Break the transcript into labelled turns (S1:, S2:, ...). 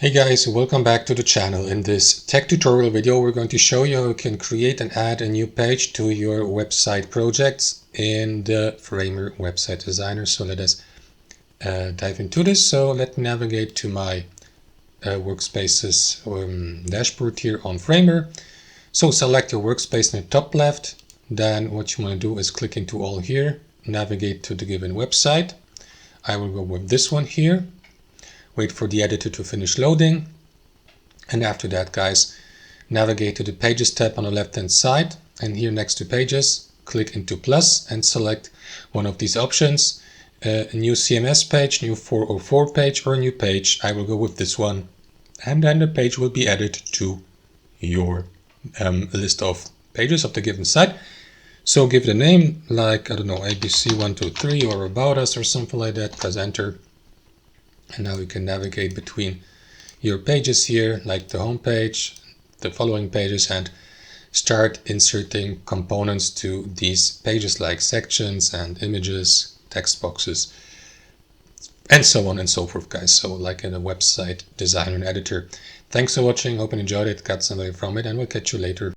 S1: Hey guys, welcome back to the channel. In this tech tutorial video, we're going to show you how you can create and add a new page to your website projects in the Framer website designer. So let us dive into this. So let me navigate to my workspaces dashboard here on Framer. So select your workspace in the top left. Then what you want to do is click into all here, navigate to the given website. I will go with this one here. Wait for the editor to finish loading. And after that, guys, navigate to the Pages tab on the left-hand side. And here next to Pages, click into plus and select one of these options. A new CMS page, new 404 page, or a new page. I will go with this one. And then the page will be added to your list of pages of the given site. So give it a name like, I don't know, ABC123 or About Us or something like that. Press enter. And now you can navigate between your pages here, like the home page, the following pages, and start inserting components to these pages like sections and images, text boxes, and so on and so forth, guys. So like in a website designer and editor. Thanks for watching. Hope you enjoyed it, got something from it, and we'll catch you later.